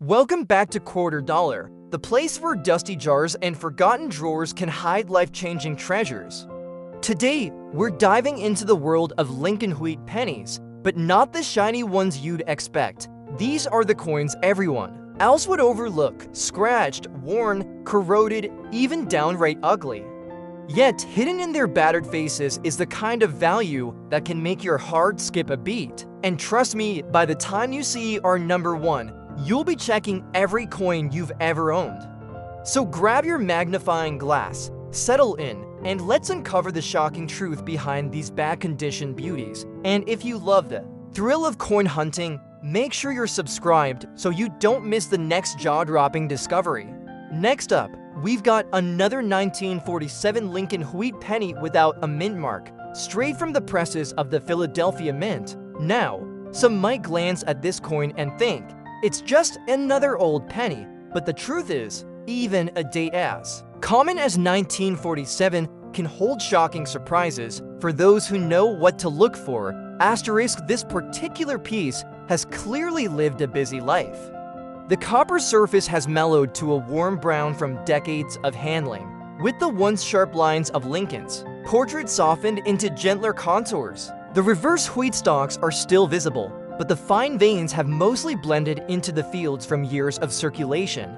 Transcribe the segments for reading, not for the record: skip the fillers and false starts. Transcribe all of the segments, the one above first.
Welcome back to Quarter Dollar, the place where dusty jars and forgotten drawers can hide life-changing treasures. Today, we're diving into the world of Lincoln Wheat pennies, but not the shiny ones you'd expect. These are the coins everyone else would overlook, scratched, worn, corroded, even downright ugly. Yet, hidden in their battered faces is the kind of value that can make your heart skip a beat. And trust me, by the time you see our number one, you'll be checking every coin you've ever owned. So grab your magnifying glass, settle in, and let's uncover the shocking truth behind these bad-condition beauties. And if you love the thrill of coin hunting, make sure you're subscribed so you don't miss the next jaw-dropping discovery. Next up, we've got another 1947 Lincoln Wheat penny without a mint mark, straight from the presses of the Philadelphia Mint. Now, some might glance at this coin and think, it's just another old penny, but the truth is, even a date as common as 1947 can hold shocking surprises for those who know what to look for. Asterisk, this particular piece has clearly lived a busy life. The copper surface has mellowed to a warm brown from decades of handling, with the once sharp lines of Lincoln's portrait softened into gentler contours. The reverse wheat stalks are still visible, but the fine veins have mostly blended into the fields from years of circulation.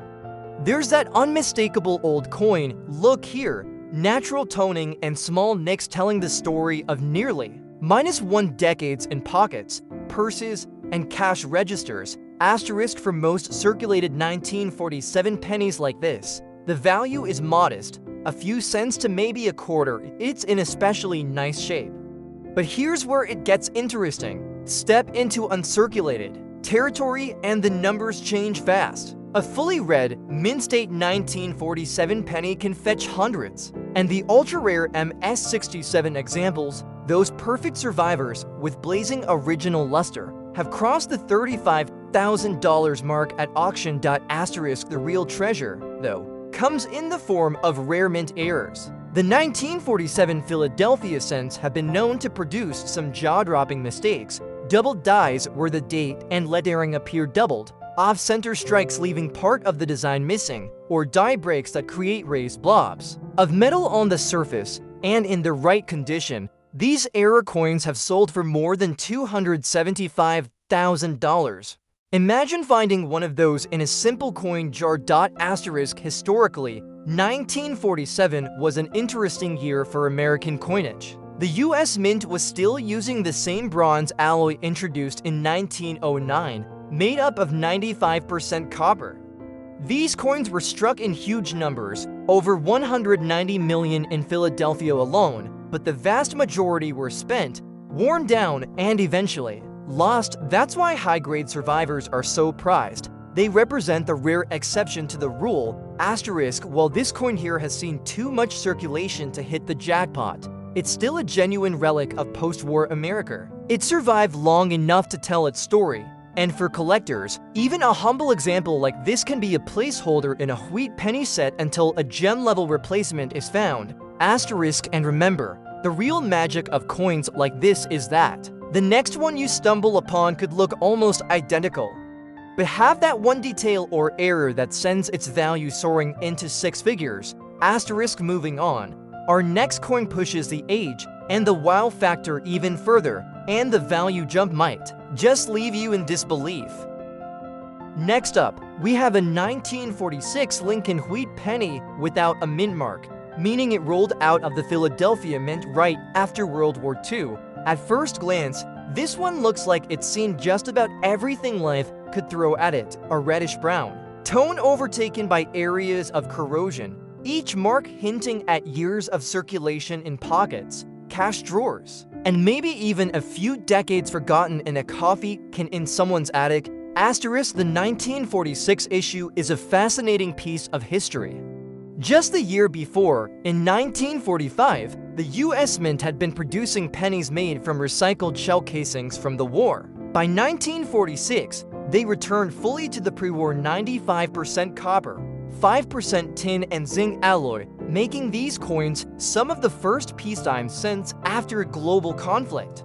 There's that unmistakable old coin look here, natural toning and small nicks telling the story of nearly -1 decades in pockets, purses, and cash registers. Asterisk, for most circulated 1947 pennies like this, the value is modest, a few cents to maybe a quarter. It's in especially nice shape. But here's where it gets interesting. Step into uncirculated territory and the numbers change fast. A fully red, mint-state 1947 penny can fetch hundreds, and the ultra-rare MS67 examples, those perfect survivors with blazing original luster, have crossed the $35,000 mark at auction. Asterisk, the real treasure, though, comes in the form of rare mint errors. The 1947 Philadelphia cents have been known to produce some jaw-dropping mistakes. Doubled dies where the date and lettering appear doubled, off-center strikes leaving part of the design missing, or die breaks that create raised blobs of metal on the surface. And in the right condition, these error coins have sold for more than $275,000. Imagine finding one of those in a simple coin jar. Asterisk, historically, 1947 was an interesting year for American coinage. The US Mint was still using the same bronze alloy introduced in 1909, made up of 95% copper. These coins were struck in huge numbers, over 190 million in Philadelphia alone, but the vast majority were spent, worn down, and eventually lost. That's why high-grade survivors are so prized. They represent the rare exception to the rule. Asterisk, while this coin here has seen too much circulation to hit the jackpot, it's still a genuine relic of post-war America. It survived long enough to tell its story. And for collectors, even a humble example like this can be a placeholder in a wheat penny set until a gem-level replacement is found. Asterisk, and remember, the real magic of coins like this is that the next one you stumble upon could look almost identical, but have that one detail or error that sends its value soaring into six figures. Asterisk, moving on. Our next coin pushes the age and the wow factor even further, and the value jump might just leave you in disbelief. Next up, we have a 1946 Lincoln Wheat penny without a mint mark, meaning it rolled out of the Philadelphia Mint right after World War II. At first glance, this one looks like it's seen just about everything life could throw at it, a reddish brown tone overtaken by areas of corrosion, each mark hinting at years of circulation in pockets, cash drawers, and maybe even a few decades forgotten in a coffee can in someone's attic. Asterisk, the 1946 issue is a fascinating piece of history. Just the year before, in 1945, the US Mint had been producing pennies made from recycled shell casings from the war. By 1946, they returned fully to the pre-war 95% copper, 5% tin and zinc alloy, making these coins some of the first peacetime cents after global conflict.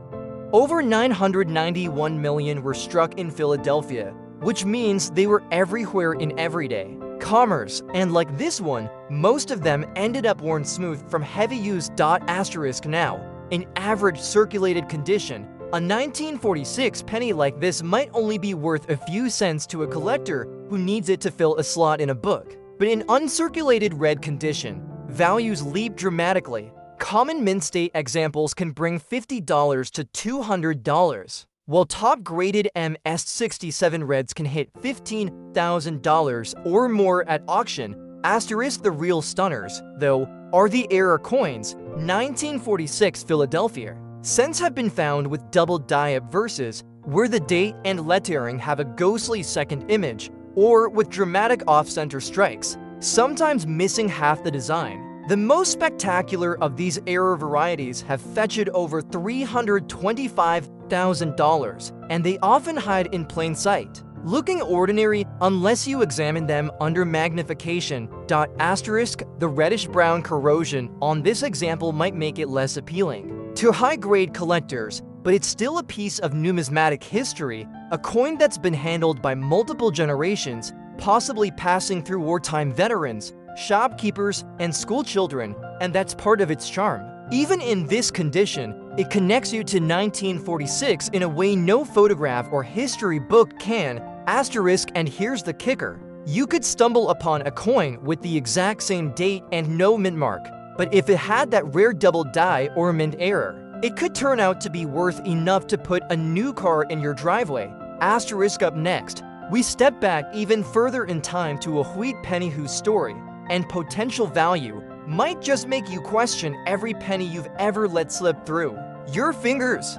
Over 991 million were struck in Philadelphia, which means they were everywhere in everyday commerce, and like this one, most of them ended up worn smooth from heavy use. Now, in average circulated condition, a 1946 penny like this might only be worth a few cents to a collector who needs it to fill a slot in a book. But in uncirculated red condition, values leap dramatically. Common mint state examples can bring $50 to $200, while top-graded MS67 reds can hit $15,000 or more at auction. The real stunners, though, are the error coins. 1946 Philadelphia cents have been found with double die versus where the date and lettering have a ghostly second image, or with dramatic off-center strikes, sometimes missing half the design. The most spectacular of these error varieties have fetched over $325,000, and they often hide in plain sight, looking ordinary unless you examine them under magnification. The reddish-brown corrosion on this example might make it less appealing to high-grade collectors, but it's still a piece of numismatic history, a coin that's been handled by multiple generations, possibly passing through wartime veterans, shopkeepers, and school children, and that's part of its charm. Even in this condition, it connects you to 1946 in a way no photograph or history book can. And here's the kicker. You could stumble upon a coin with the exact same date and no mint mark, but if it had that rare double die or mint error, it could turn out to be worth enough to put a new car in your driveway. Up next, we step back even further in time to a wheat penny whose story and potential value might just make you question every penny you've ever let slip through your fingers.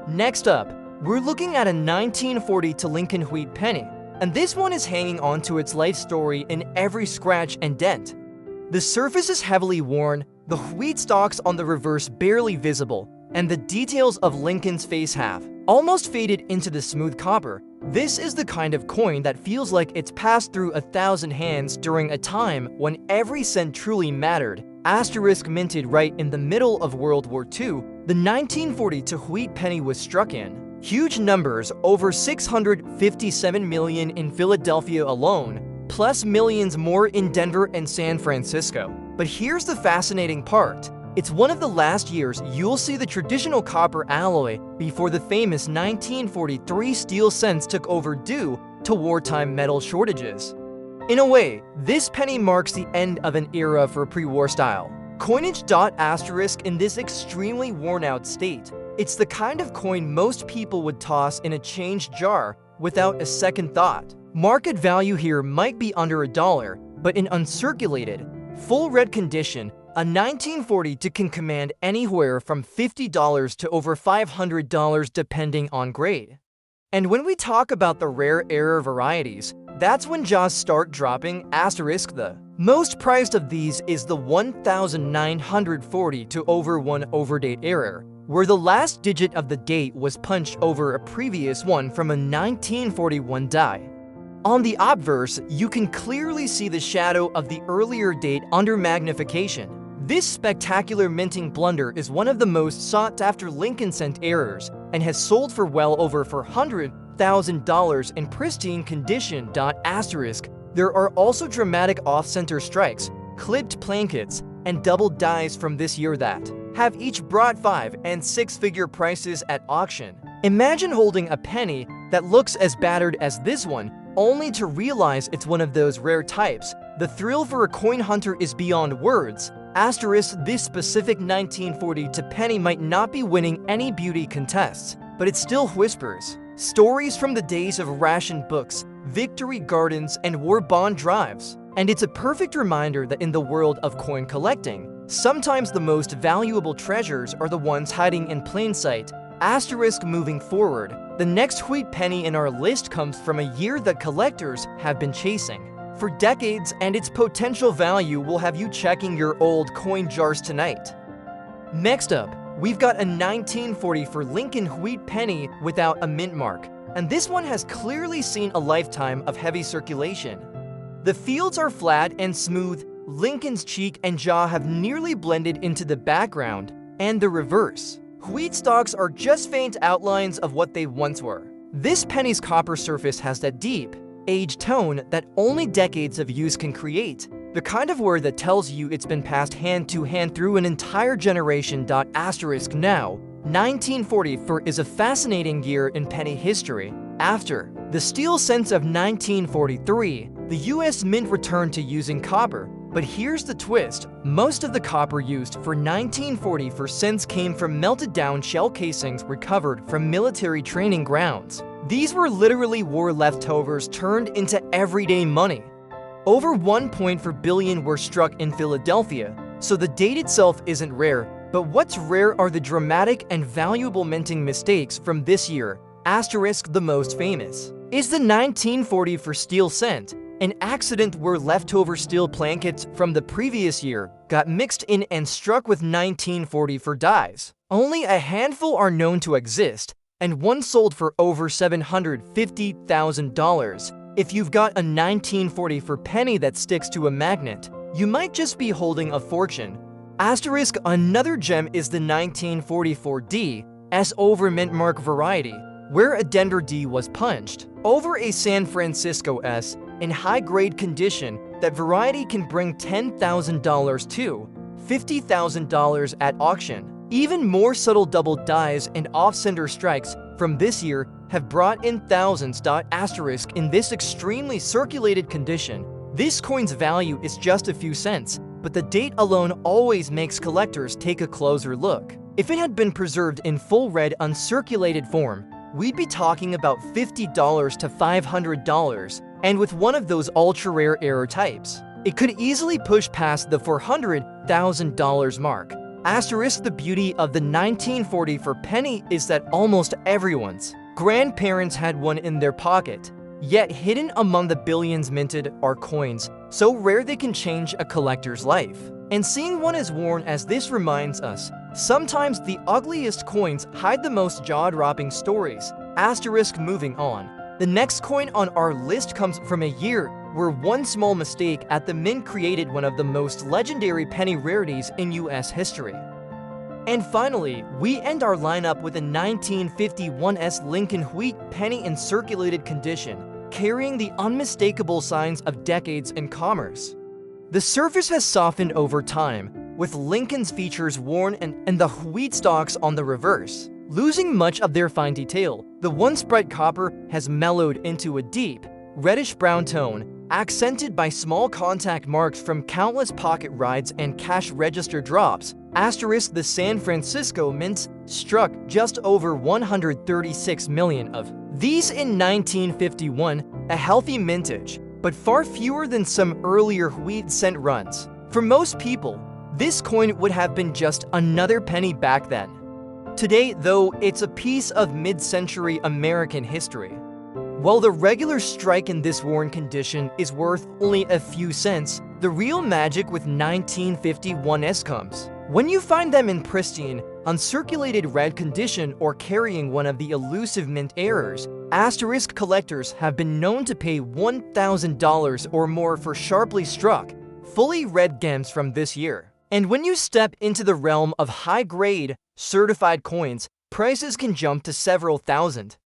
Next up, we're looking at a 1940 to Lincoln wheat penny, and this one is hanging on to its life story in every scratch and dent. The surface is heavily worn, the wheat stalks on the reverse barely visible, and the details of Lincoln's face have almost faded into the smooth copper. This is the kind of coin that feels like it's passed through 1,000 hands during a time when every cent truly mattered. Minted right in the middle of World War II, the 1940 to wheat penny was struck in huge numbers, over 657 million in Philadelphia alone, plus millions more in Denver and San Francisco. But here's the fascinating part. It's one of the last years you'll see the traditional copper alloy before the famous 1943 steel cents took over due to wartime metal shortages. In a way, this penny marks the end of an era for pre-war style coinage. In this extremely worn-out state, it's the kind of coin most people would toss in a change jar without a second thought. Market value here might be under $1, but in uncirculated, full red condition, a 1940 can command anywhere from $50 to over $500 depending on grade. And when we talk about the rare error varieties, that's when jaws start dropping. The most prized of these is the 1940 to over 1 overdate error, where the last digit of the date was punched over a previous one from a 1941 die. On the obverse, you can clearly see the shadow of the earlier date under magnification. This spectacular minting blunder is one of the most sought-after Lincoln cent errors and has sold for well over $400,000 in pristine condition. There are also dramatic off-center strikes, clipped plankets, and double dies from this year that have each brought 5- and 6-figure prices at auction. Imagine holding a penny that looks as battered as this one, only to realize it's one of those rare types. The thrill for a coin hunter is beyond words. This specific 1940 to penny might not be winning any beauty contests, but it still whispers stories from the days of ration books, victory gardens, and war bond drives. And it's a perfect reminder that in the world of coin collecting, sometimes the most valuable treasures are the ones hiding in plain sight. Moving forward, the next wheat penny in our list comes from a year that collectors have been chasing for decades, and its potential value will have you checking your old coin jars tonight. Next up, we've got a 1940 for Lincoln wheat penny without a mint mark, and this one has clearly seen a lifetime of heavy circulation. The fields are flat and smooth, Lincoln's cheek and jaw have nearly blended into the background, and the reverse. Wheat stalks are just faint outlines of what they once were. This penny's copper surface has that deep, aged tone that only decades of use can create. The kind of word that tells you it's been passed hand to hand through an entire generation. Asterisk now, 1944 is a fascinating year in penny history. After the steel cents of 1943, the US Mint returned to using copper. But here's the twist. Most of the copper used for 1944 cents came from melted down shell casings recovered from military training grounds. These were literally war leftovers turned into everyday money. Over 1.4 billion were struck in Philadelphia, so the date itself isn't rare, but what's rare are the dramatic and valuable minting mistakes from this year. Asterisk the most famous is the 1944 steel cent, an accident where leftover steel plankets from the previous year got mixed in and struck with 1944 dies. Only a handful are known to exist, and one sold for over $750,000. If you've got a 1944 penny that sticks to a magnet, you might just be holding a fortune. Asterisk another gem is the 1944 D S over mint mark variety, where a Denver D was punched over a San Francisco S in high-grade condition. That variety can bring $10,000 to $50,000 at auction. Even more subtle double dies and off-center strikes from this year have brought in thousands. Asterisk in this extremely circulated condition, this coin's value is just a few cents, but the date alone always makes collectors take a closer look. If it had been preserved in full red uncirculated form, we'd be talking about $50 to $500, and with one of those ultra-rare error types, it could easily push past the $400,000 mark. Asterisk the beauty of the 1944 penny is that almost everyone's grandparents had one in their pocket, yet hidden among the billions minted are coins so rare they can change a collector's life. And seeing one as worn as this reminds us, sometimes the ugliest coins hide the most jaw-dropping stories. Asterisk moving on. The next coin on our list comes from a year where one small mistake at the mint created one of the most legendary penny rarities in US history. And finally, we end our lineup with a 1951's Lincoln wheat penny in circulated condition, carrying the unmistakable signs of decades in commerce. The surface has softened over time, with Lincoln's features worn and the wheat stalks on the reverse, losing much of their fine detail. The once bright copper has mellowed into a deep, reddish-brown tone, accented by small contact marks from countless pocket rides and cash register drops. Asterisk the San Francisco mints struck just over 136 million of these in 1951, a healthy mintage, but far fewer than some earlier wheat cent runs. For most people, this coin would have been just another penny back then. Today, though, it's a piece of mid-century American history. While the regular strike in this worn condition is worth only a few cents, the real magic with 1951's comes when you find them in pristine, uncirculated red condition or carrying one of the elusive mint errors. Asterisk collectors have been known to pay $1,000 or more for sharply struck, fully red gems from this year. And when you step into the realm of high-grade, certified coins, prices can jump to several thousand.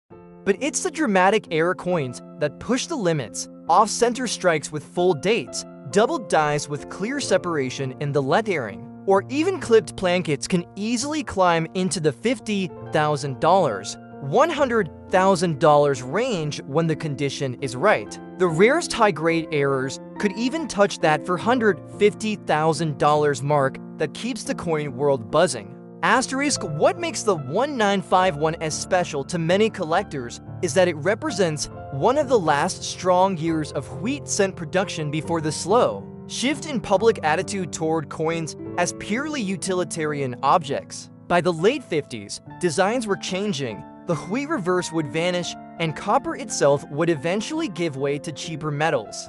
But it's the dramatic error coins that push the limits. Off-center strikes with full dates, doubled dies with clear separation in the lettering, or even clipped plankets can easily climb into the $50,000, $100,000 range when the condition is right. The rarest high-grade errors could even touch that $450,000 mark that keeps the coin world buzzing. Asterisk what makes the 1951's special to many collectors is that it represents one of the last strong years of wheat cent production before the slow shift in public attitude toward coins as purely utilitarian objects. By the late 50s, designs were changing, the wheat reverse would vanish, and copper itself would eventually give way to cheaper metals.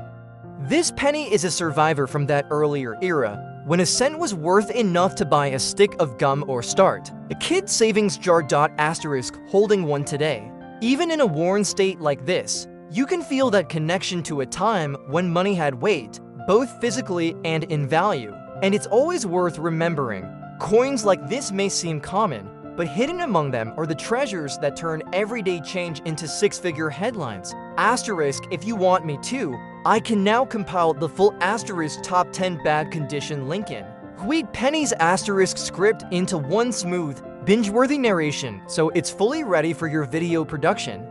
This penny is a survivor from that earlier era, when a cent was worth enough to buy a stick of gum or start a kid's savings jar. Asterisk holding one today. Even in a worn state like this, you can feel that connection to a time when money had weight, both physically and in value. And it's always worth remembering, coins like this may seem common, but hidden among them are the treasures that turn everyday change into six-figure headlines. Asterisk, if you want me to, I can now compile the full asterisk top 10 bad condition Lincoln Wheat Pennies asterisk script into one smooth, binge-worthy narration so it's fully ready for your video production.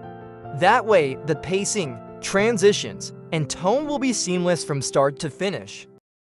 That way, the pacing, transitions, and tone will be seamless from start to finish.